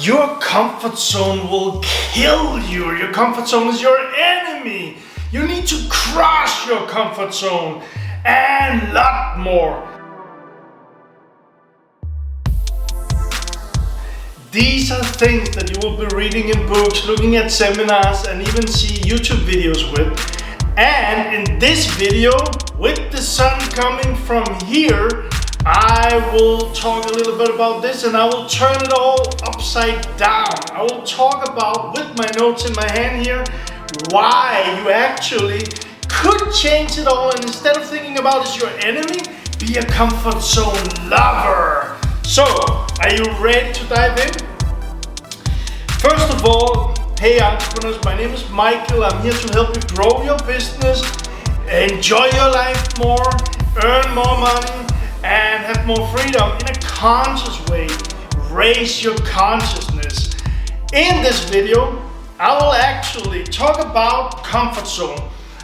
Your comfort zone will kill you. Your comfort zone is your enemy. You need to crush your comfort zone and a lot more. These are things that you will be reading in books, looking at seminars, and even see YouTube videos with. And in this video, with the sun coming from here, I will talk a little bit about this, and I will turn it all upside down. I will talk about, with my notes in my hand here, why you actually could change it all, and instead of thinking about it as your enemy, be a comfort zone lover. So, are you ready to dive in? First of all, hey entrepreneurs, my name is Michael. I'm here to help you grow your business, enjoy your life more, earn more money, and have more freedom in a conscious way. Raise your consciousness. In this video, I will actually talk about comfort zone,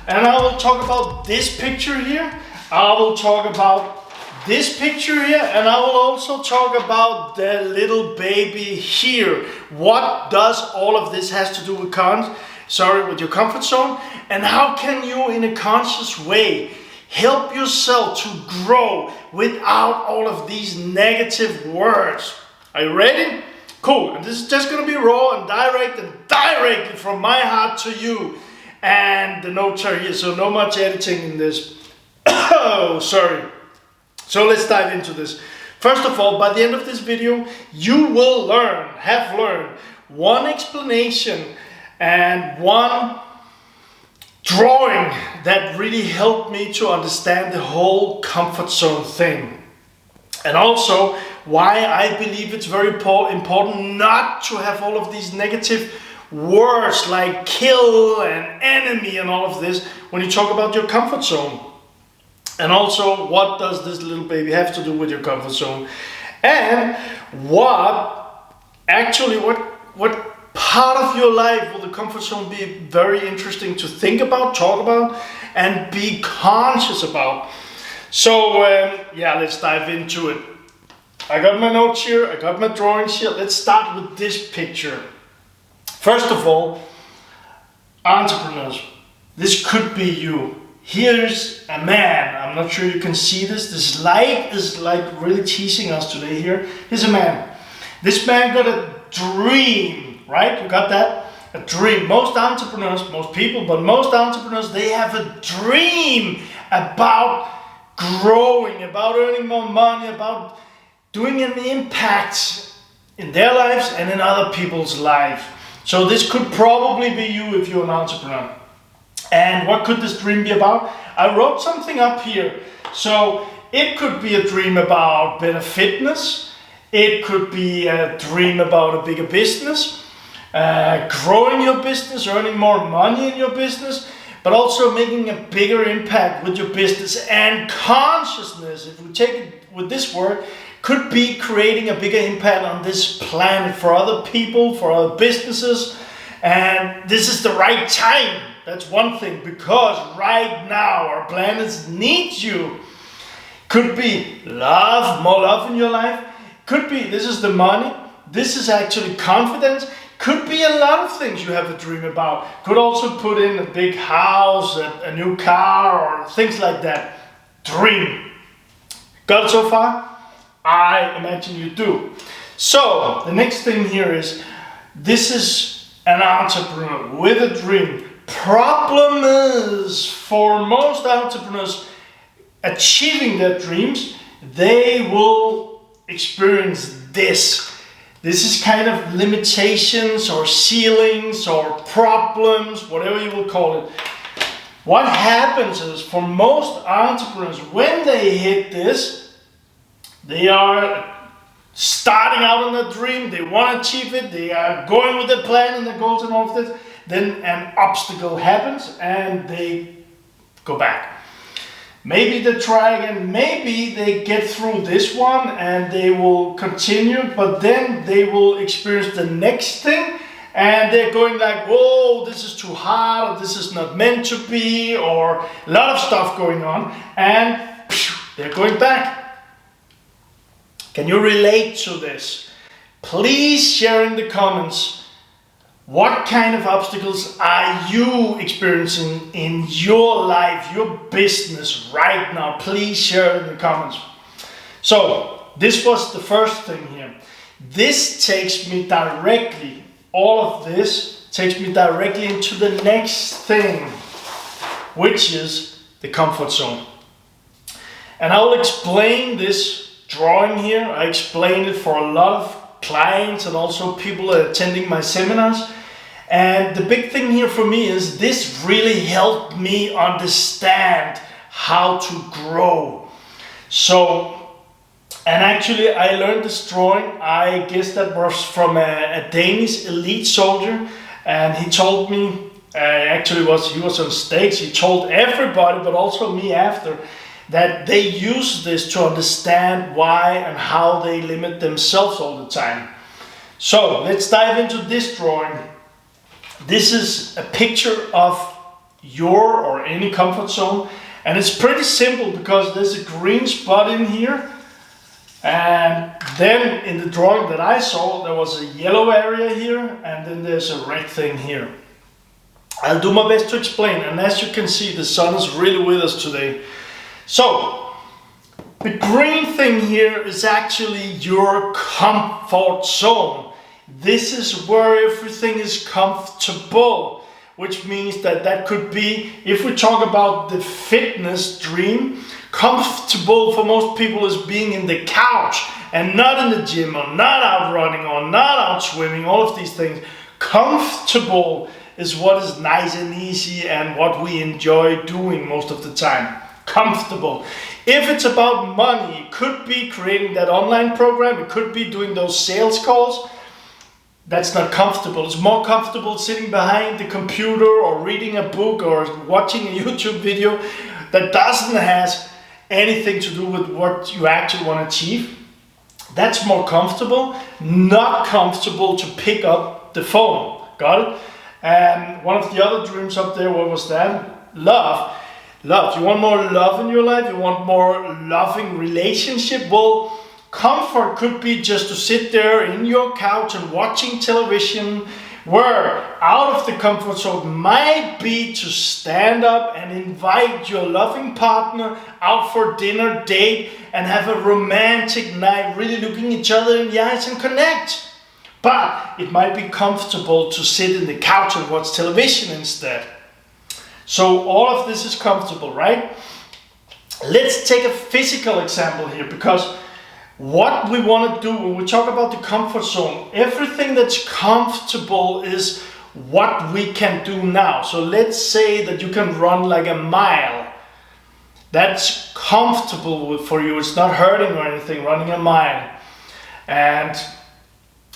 and I will talk about this picture here. I will talk about this picture here, and I will also talk about the little baby here. What does all of this has to do with with your comfort zone, and how can you, in a conscious way, help yourself to grow without all of these negative words? Are you ready? Cool. And this is just going to be raw and directly from my heart to you. And the notes are here, so no much editing in this. Oh, sorry. So let's dive into this. First of all, by the end of this video, you will have learned one explanation and one drawing that really helped me to understand the whole comfort zone thing. And also why I believe it's very important not to have all of these negative words like kill and enemy and all of this when you talk about your comfort zone. And also, what does this little baby have to do with your comfort zone? And what part of your life will the comfort zone be very interesting to think about, talk about, and be conscious about? So, let's dive into it. I got my notes here, I got my drawings here. Let's start with this picture. First of all, entrepreneurs, this could be you. Here's a man. I'm not sure you can see this. This light is like really teasing us today here. Here's a man. This man got a dream, right? You got that? A dream. Most entrepreneurs, they have a dream about growing, about earning more money, about doing an impact in their lives and in other people's lives. So this could probably be you if you're an entrepreneur. And what could this dream be about? I wrote something up here. So it could be a dream about better fitness. It could be a dream about a bigger business, growing your business, earning more money in your business, but also making a bigger impact with your business. And consciousness, if we take it with this word, could be creating a bigger impact on this planet for other people, for other businesses. And this is the right time. That's one thing, because right now our planet needs you. Could be love, more love in your life. Could be this is the money. This is actually confidence. Could be a lot of things you have a dream about. Could also put in a big house, a new car, or things like that. Dream. Got it so far? I imagine you do. So the next thing here is, this is an entrepreneur with a dream. Problem is, for most entrepreneurs achieving their dreams, they will experience this. This is kind of limitations or ceilings or problems, whatever you will call it. What happens is, for most entrepreneurs, when they hit this, they are starting out on a dream, they want to achieve it, they are going with the plan and the goals and all of this. Then an obstacle happens and they go back. Maybe they try again, maybe they get through this one and they will continue, but then they will experience the next thing and they're going like, whoa, this is too hard, or this is not meant to be, or a lot of stuff going on, and they're going back. Can you relate to this? Please share in the comments, what kind of obstacles are you experiencing in your life, your business right now? Please share in the comments. So this was the first thing here. This takes me directly, all of this takes me directly into the next thing, which is the comfort zone. And I will explain this drawing here. I explained it for a lot of clients and also people attending my seminars. And the big thing here for me is this really helped me understand how to grow. So, and actually I learned this drawing, I guess that was from a Danish elite soldier, and he told me, he was on stage, he told everybody, but also me after, that they use this to understand why and how they limit themselves all the time. So let's dive into this drawing. This is a picture of your or any comfort zone, and it's pretty simple because there's a green spot in here. And then in the drawing that I saw, there was a yellow area here, and then there's a red thing here. I'll do my best to explain, and as you can see, the sun is really with us today. So, the green thing here is actually your comfort zone. This is where everything is comfortable, which means that could be, if we talk about the fitness dream, comfortable for most people is being in the couch and not in the gym or not out running or not out swimming, all of these things. Comfortable is what is nice and easy and what we enjoy doing most of the time. Comfortable. If it's about money, it could be creating that online program, it could be doing those sales calls. That's not comfortable. It's more comfortable sitting behind the computer or reading a book or watching a YouTube video that doesn't have anything to do with what you actually want to achieve. That's more comfortable. Not comfortable to pick up the phone. Got it? And one of the other dreams up there, what was that? Love. Love. You want more love in your life? You want more loving relationship? Well, comfort could be just to sit there in your couch and watching television, where out of the comfort zone might be to stand up and invite your loving partner out for dinner date and have a romantic night, really looking each other in the eyes and connect. But it might be comfortable to sit in the couch and watch television instead. So all of this is comfortable, right? Let's take a physical example here, because what we want to do when we talk about the comfort zone, everything that's comfortable is what we can do now. So let's say that you can run like a mile. That's comfortable for you. It's not hurting or anything, running a mile. And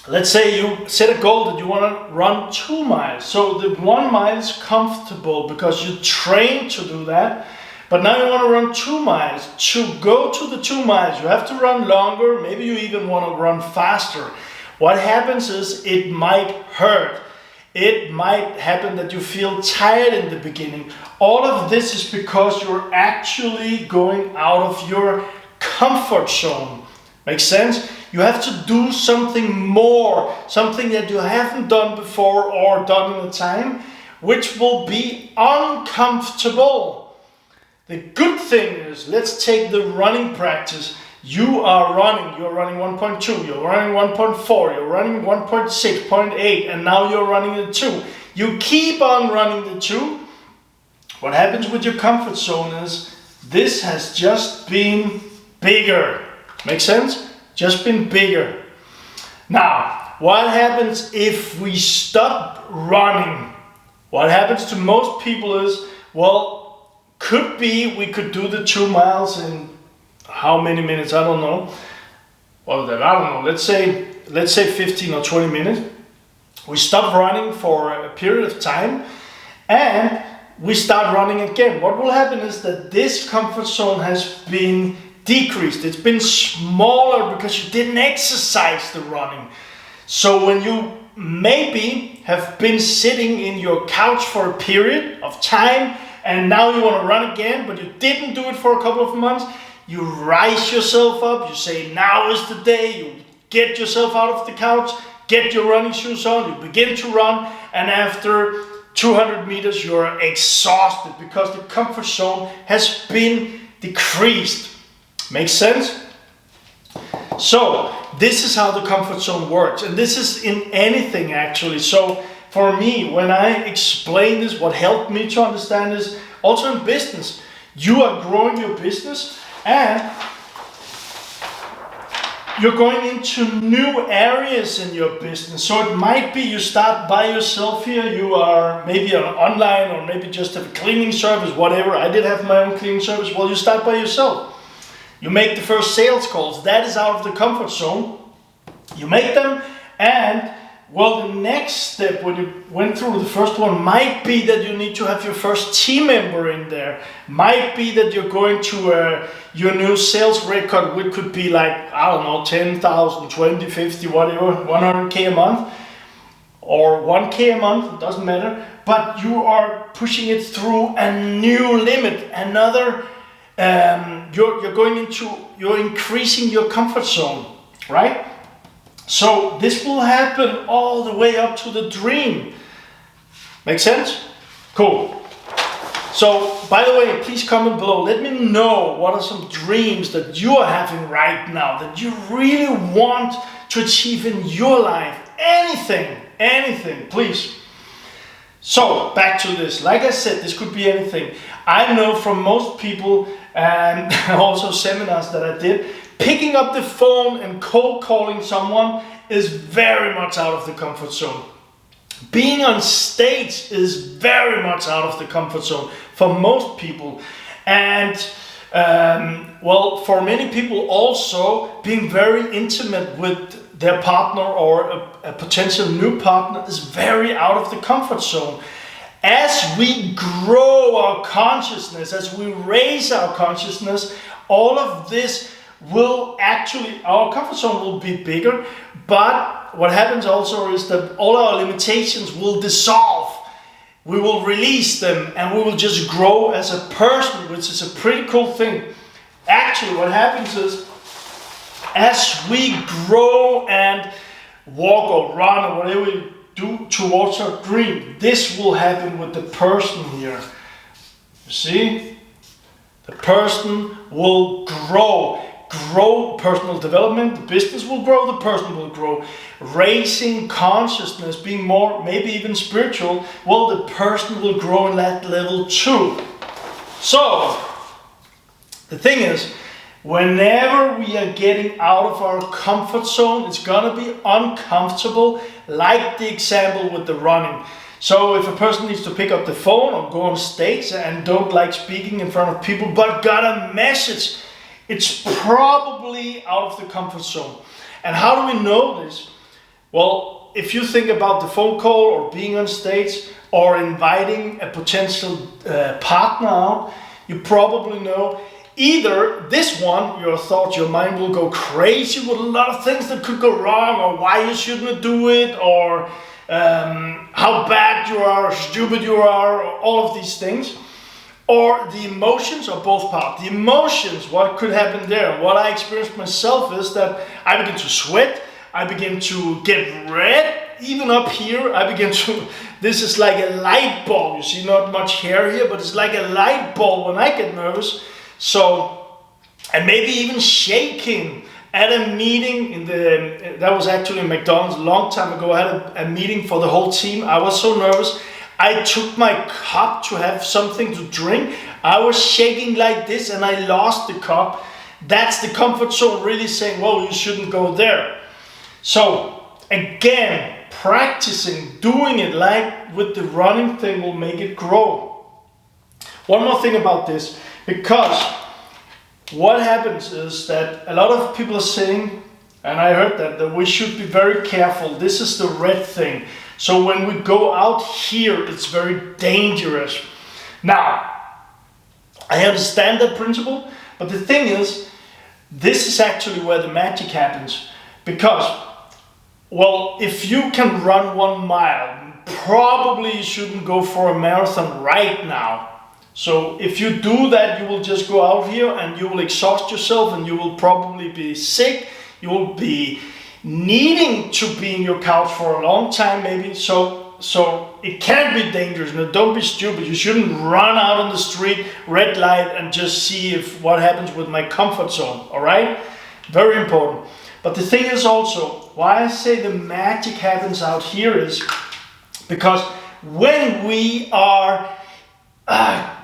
let's say you set a goal that you want to run 2 miles. So the 1 mile is comfortable because you train to do that. But now you want to run 2 miles. To go to the 2 miles, you have to run longer. Maybe you even want to run faster. What happens is it might hurt. It might happen that you feel tired in the beginning. All of this is because you're actually going out of your comfort zone. Makes sense? You have to do something more, something that you haven't done before or done in a time, which will be uncomfortable. The good thing is, let's take the running practice. You're running 1.2, you're running 1.4, you're running 1.6, 0.8, and now you're running the 2. You keep on running the 2. What happens with your comfort zone is, this has just been bigger. Make sense? Just been bigger. Now, what happens if we stop running? What happens to most people is, well, could be we could do the 2 miles in how many minutes? I don't know. Well, I don't know. Let's say 15 or 20 minutes. We stop running for a period of time and we start running again. What will happen is that this comfort zone has been decreased. It's been smaller because you didn't exercise the running. So when you maybe have been sitting in your couch for a period of time and now you want to run again, but you didn't do it for a couple of months, you rise yourself up, you say now is the day, you get yourself out of the couch, get your running shoes on, you begin to run, and after 200 meters you're exhausted because the comfort zone has been decreased. Makes sense? So this is how the comfort zone works, and this is in anything actually. So for me, when I explain this, what helped me to understand this, also in business, you are growing your business and you're going into new areas in your business. So it might be you start by yourself here, you are maybe online or maybe just have a cleaning service, whatever. I did have my own cleaning service. Well, you start by yourself. You make the first sales calls. That is out of the comfort zone. You make them, and well, the next step when you went through the first one might be that you need to have your first team member in there. Might be that you're going to your new sales record, which could be like, I don't know, 10,000, 20, 50, whatever, 100K a month or 1K a month, it doesn't matter. But you are pushing it through a new limit, another, you're increasing your comfort zone, right? So this will happen all the way up to the dream. Make sense? Cool. So, by the way, please comment below. Let me know what are some dreams that you are having right now that you really want to achieve in your life. Anything, please. So, back to this. Like I said, this could be anything. I know from most people and also seminars that I did, picking up the phone and cold calling someone is very much out of the comfort zone. Being on stage is very much out of the comfort zone for most people. And well, for many people also, being very intimate with their partner or a potential new partner is very out of the comfort zone. As we grow our consciousness, as we raise our consciousness, all of this will actually, our comfort zone will be bigger, but what happens also is that all our limitations will dissolve. We will release them and we will just grow as a person, which is a pretty cool thing. Actually, what happens is, as we grow and walk or run or whatever we do towards our dream, this will happen with the person here. You see? The person will grow personal development, the business will grow, the person will grow. Raising consciousness, being more, maybe even spiritual, well, the person will grow in that level too. So, the thing is, whenever we are getting out of our comfort zone, it's gonna be uncomfortable, like the example with the running. So if a person needs to pick up the phone or go on stage and don't like speaking in front of people, but got a message, it's probably out of the comfort zone. And how do we know this? Well, if you think about the phone call or being on stage or inviting a potential partner out, you probably know either this one, your thoughts, your mind will go crazy with a lot of things that could go wrong, or why you shouldn't do it, or how bad you are, or stupid you are, or all of these things. Or the emotions, or both parts. The emotions, what could happen there? What I experienced myself is that I begin to sweat, I begin to get red, even up here, I begin to, this is like a light bulb, you see not much hair here, but it's like a light bulb when I get nervous. So, and maybe even shaking at a meeting in that was actually in McDonald's a long time ago. I had a meeting for the whole team. I was so nervous. I took my cup to have something to drink. I was shaking like this and I lost the cup. That's the comfort zone really saying, well, you shouldn't go there. So again, practicing, doing it like with the running thing will make it grow. One more thing about this, because what happens is that a lot of people are saying, and I heard that we should be very careful. This is the red thing. So when we go out here, it's very dangerous. Now, I understand that principle, but the thing is, this is actually where the magic happens. Because, well, if you can run 1 mile, probably you shouldn't go for a marathon right now. So if you do that, you will just go out here and you will exhaust yourself and you will probably be sick. You will be needing to be in your couch for a long time maybe. So it can be dangerous. No, don't be stupid. You shouldn't run out on the street, red light, and just see if what happens with my comfort zone. All right? Very important. But the thing is also, why I say the magic happens out here is because when we are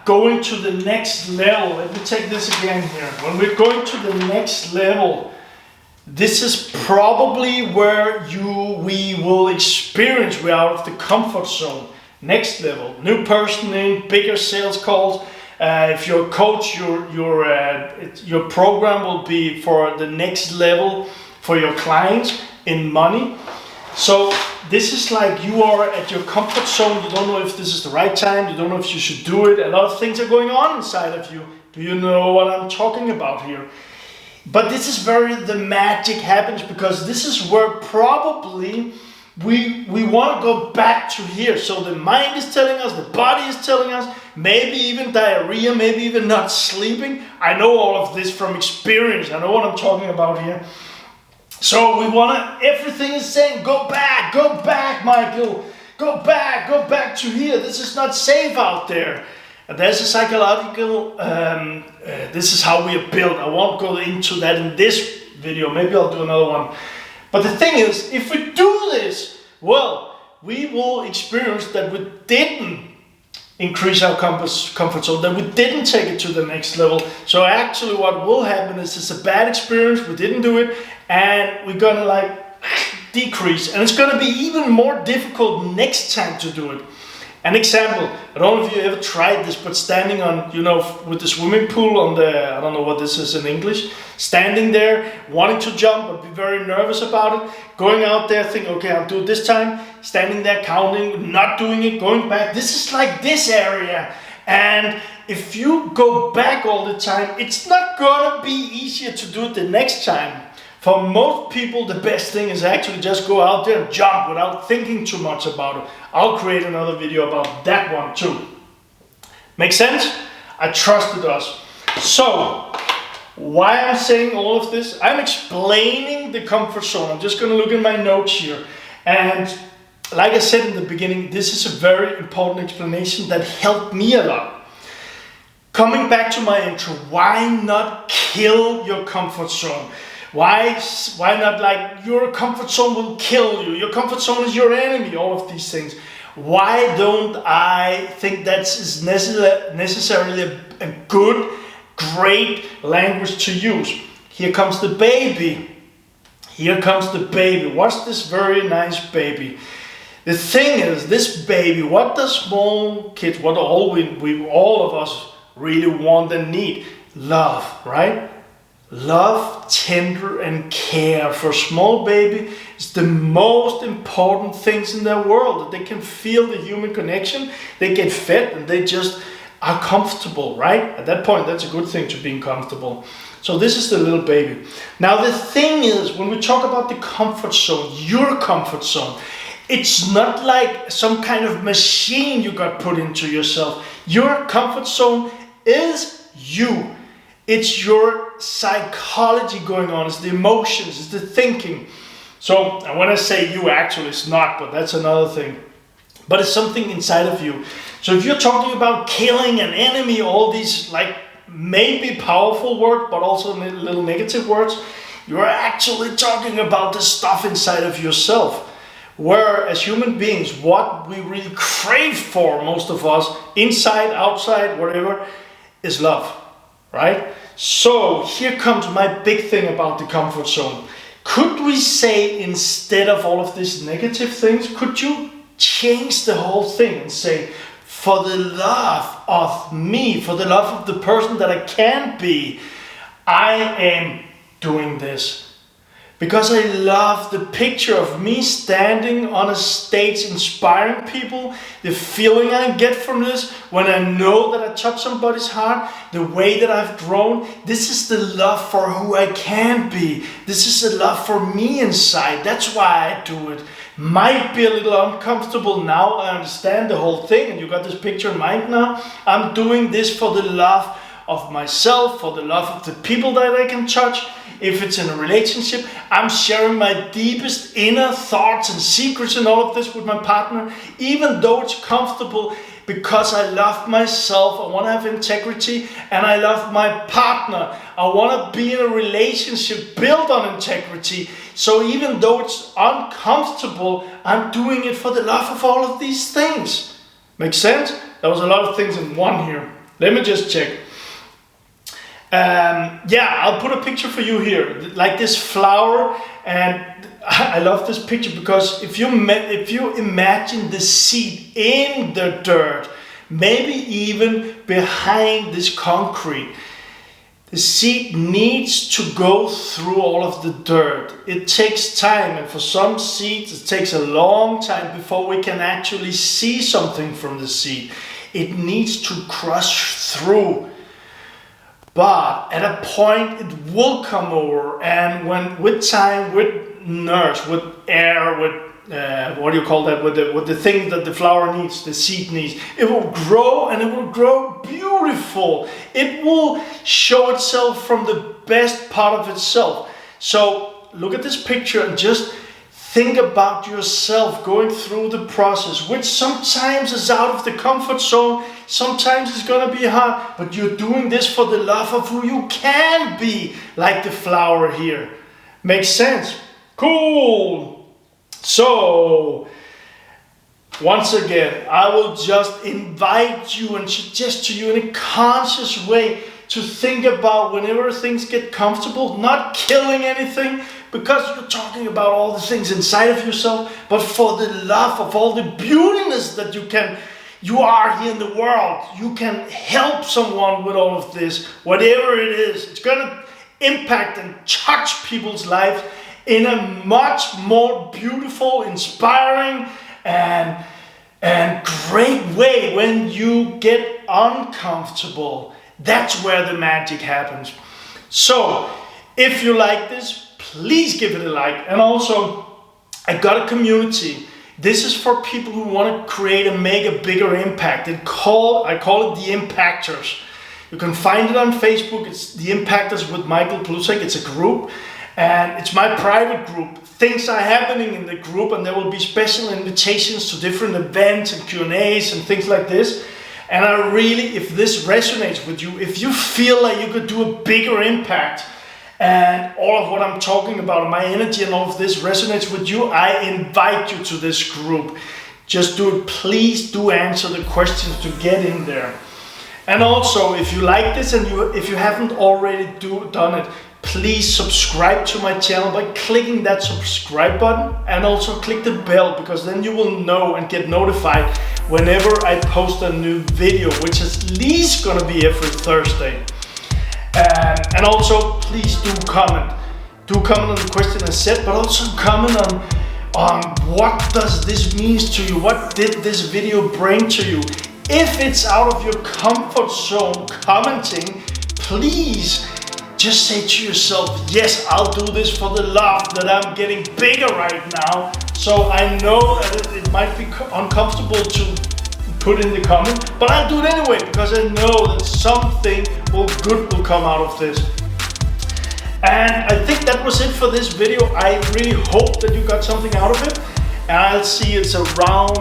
going to the next level, let me take this again here. When we're going to the next level, this is probably where we will experience we're out of the comfort zone. Next level, new person in, bigger sales calls. If you're a coach, your program will be for the next level for your clients in money. So this is like you are at your comfort zone. You don't know if this is the right time. You don't know if you should do it. A lot of things are going on inside of you. Do you know what I'm talking about here? But this is where the magic happens, because this is where probably we want to go back to here. So the mind is telling us, the body is telling us, maybe even diarrhea, maybe even not sleeping. I know all of this from experience. I know what I'm talking about here. So we want to, everything is saying, go back, Michael, go back to here. This is not safe out there. And there's a psychological, this is how we are built. I won't go into that in this video. Maybe I'll do another one. But the thing is, if we do this, well, we will experience that we didn't increase our comfort zone, that we didn't take it to the next level. So actually what will happen is it's a bad experience, we didn't do it, and we're gonna like decrease. And it's gonna be even more difficult next time to do it. An example, I don't know if you ever tried this, but standing on, with the swimming pool on the, I don't know what this is in English, standing there, wanting to jump, but be very nervous about it, going out there, thinking, okay, I'll do it this time, standing there, counting, not doing it, going back. This is like this area. And if you go back all the time, it's not gonna be easier to do it the next time. For most people, the best thing is actually just go out there and jump without thinking too much about it. I'll create another video about that one too. Make sense? I trust it does. So, why I'm saying all of this? I'm explaining the comfort zone. I'm just going to look at my notes here. And like I said in the beginning, this is a very important explanation that helped me a lot. Coming back to my intro, why not kill your comfort zone? Why not, like, your comfort zone will kill you, your comfort zone is your enemy, all of these things. Why don't I think that's necessarily a good, great language to use? Here comes the baby. Here comes the baby. Watch this very nice baby. The thing is, this baby, what does small kids, what all of us really want and need? Love, right? Love, tender, and care for a small baby is the most important things in their world. That they can feel the human connection, they get fed, and they just are comfortable, right? At that point, that's a good thing, to being comfortable. So this is the little baby. Now the thing is, when we talk about the comfort zone, your comfort zone, it's not like some kind of machine you got put into yourself. Your comfort zone is you. It's your psychology going on, it's the emotions, it's the thinking. So, and when I say you, actually it's not, but that's another thing. But it's something inside of you. So if you're talking about killing an enemy, all these like maybe powerful words, but also little negative words, you're actually talking about the stuff inside of yourself. Where as human beings, what we really crave for, most of us, inside, outside, whatever, is love. Right? So here comes my big thing about the comfort zone. Could we say, instead of all of these negative things, could you change the whole thing and say, for the love of me, for the love of the person that I can be, I am doing this. Because I love the picture of me standing on a stage inspiring people, the feeling I get from this, when I know that I touch somebody's heart, the way that I've grown. This is the love for who I can be. This is the love for me inside. That's why I do it. Might be a little uncomfortable now, I understand the whole thing, and you got this picture in mind now. I'm doing this for the love of myself, for the love of the people that I can touch. if it's in a relationship, I'm sharing my deepest inner thoughts and secrets and all of this with my partner, even though it's comfortable, because I love myself, I want to have integrity, and I love my partner. I want to be in a relationship built on integrity. So even though it's uncomfortable, I'm doing it for the love of all of these things. Make sense? There was a lot of things in one here. Let me just check. I'll put a picture for you here, like this flower, and I love this picture because if you imagine the seed in the dirt, maybe even behind this concrete, the seed needs to go through all of the dirt. It takes time, and for some seeds it takes a long time before we can actually see something from the seed. It needs to crush through. But at a point it will come over, and when with time, with nurse, with air, with with the thing that the flower needs, the seed needs, it will grow, and it will grow beautiful. It will show itself from the best part of itself. So look at this picture and just think about yourself going through the process, which sometimes is out of the comfort zone, sometimes it's gonna be hard, but you're doing this for the love of who you can be, like the flower here. Makes sense? Cool. So, once again, I will just invite you and suggest to you in a conscious way to think about whenever things get comfortable, not killing anything, because you're talking about all the things inside of yourself, but for the love of all the beautiness that you are here in the world. You can help someone with all of this, whatever it is. It's gonna impact and touch people's lives in a much more beautiful, inspiring, and great way. When you get uncomfortable, that's where the magic happens. So, if you like this, please give it a like. And also, I got a community. This is for people who want to create and make a bigger impact. I call it the Impactors. You can find it on Facebook. It's the Impactors with Michael Plusek. It's a group, and it's my private group. Things are happening in the group, and there will be special invitations to different events and Q&As and things like this. And I really, if this resonates with you, if you feel like you could do a bigger impact, and all of what I'm talking about, my energy and all of this resonates with you, I invite you to this group. Just do it. Please do answer the questions to get in there. And also, if you like this and if you haven't already done it, please subscribe to my channel by clicking that subscribe button, and also click the bell, because then you will know and get notified whenever I post a new video, which is at least gonna be every Thursday. And also, please do comment. Do comment on the question I said, but also comment on what does this mean to you? What did this video bring to you? If it's out of your comfort zone commenting, please just say to yourself, yes, I'll do this for the love that I'm getting bigger right now. So I know that it might be uncomfortable to put in the comment, but I'll do it anyway, because I know that something good will come out of this. And I think that was it for this video. I really hope that you got something out of it. And I'll see it's around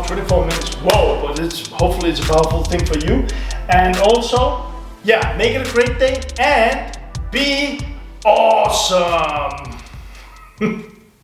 24 minutes. Whoa, but hopefully it's a powerful thing for you. And also, yeah, make it a great day and be awesome.